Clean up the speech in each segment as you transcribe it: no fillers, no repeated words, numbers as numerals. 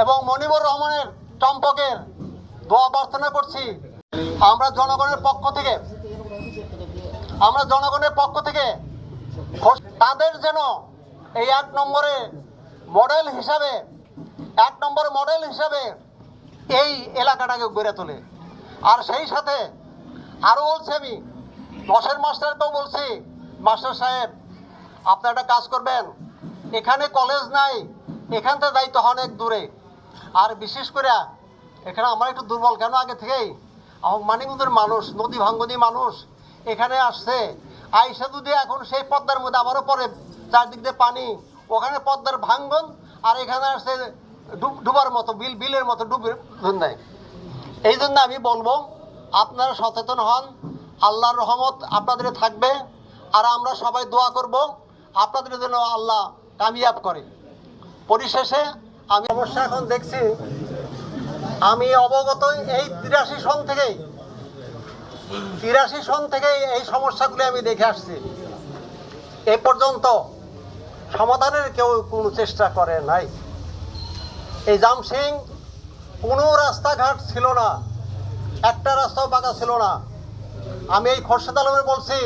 এবং মনিবুর রহমানের চম্পকের দোয়া প্রার্থনা করছি। আমরা জনগণের পক্ষ থেকে তাদের যেন এই এক নম্বর মডেল হিসাবে এই এলাকাটাকে গড়ে তোলে। আর সেই সাথে আরও বলছি, আমি 10-এর মাস্টারকেও বলছি, মাস্টার সাহেব আপনি একটা কাজ করবেন, এখানে কলেজ নাই, এখান থেকে দায়িত্ব অনেক দূরে। আর বিশেষ করে এখানে আমার একটু দুর্বল কেন, আগে থেকেই মানিকগঞ্জের মানুষ, নদী ভাঙ্গনি মানুষ এখানে আসছে, আইসা যদি এখন সেই পদ্মার মধ্যে আবারও পরে চারদিক দিয়ে পানি, ওখানে পদ্মার ভাঙ্গন, আর এখানে আসছে ডুবার মতো বিলের মতো ডুবে নেয়। এই জন্য আমি বলবো আপনারা সচেতন হন, আল্লাহর রহমত আপনাদের থাকবে। আর আমরা সবাই দোয়া করব আপনাদের জন্য আল্লাহ কামিয়াব করে। পরিশেষে আমি অবশ্য এখন দেখছি, আমি অবগত এই 83 সন থেকেই এই সমস্যাগুলি আমি দেখে আসছি। এ পর্যন্ত সমাধানের কেউ কোনো চেষ্টা করে নাই। এই জামসিং কোনো রাস্তাঘাট ছিল না, একটা রাস্তাও পাকা ছিল না। আমি এই খোরশেদ আলমে বলছি,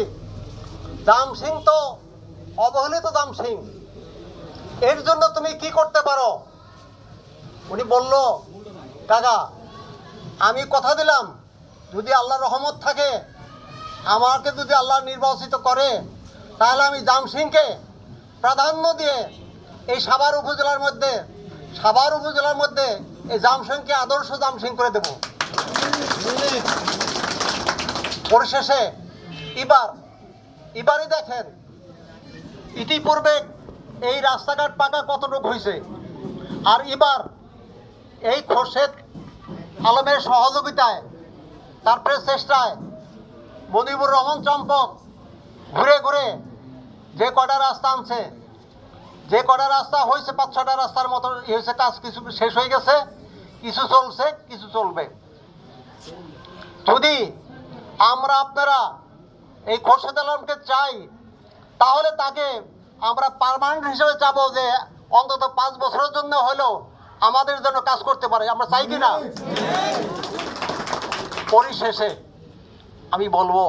জামসিং তো অবহেলিত জামসিং, এর জন্য তুমি কি করতে পারো? উনি বলল, কাকা আমি কথা দিলাম যদি আল্লাহর রহমত থাকে, আমাকে যদি আল্লাহ নির্বাচিত করে, তাহলে আমি জামসিংকে প্রাধান্য দিয়ে এই সাভার উপজেলার মধ্যে এই জামসিংকে আদর্শ জামসিং করে দেব। পরিশেষে এবারই দেখেন, ইতিপূর্বে এই রাস্তাঘাট পাকা কতটুকু হয়েছে, আর এবার এই খোরশেদ আলমের সহযোগিতায়, তারপরে চেষ্টায়, মনিবুর রহমান চম্পক ঘুরে ঘুরে যে কটা রাস্তা আনছে, যে কটা রাস্তা হয়েছে 5-6টা রাস্তার মতো হয়েছে, কাজ কিছু শেষ হয়ে গেছে, কিছু চলছে, কিছু চলবে। যদি আপনারা এই খোরশেদ আলমকে চাই, তাহলে তাকে আমরা পার্মানেন্ট হিসেবে চাবো, যে অন্তত 5 বছরের জন্য হলেও আমাদের জন্য কাজ করতে পারে। আমরা চাই কি না? পরিশেষে আমি বলবো,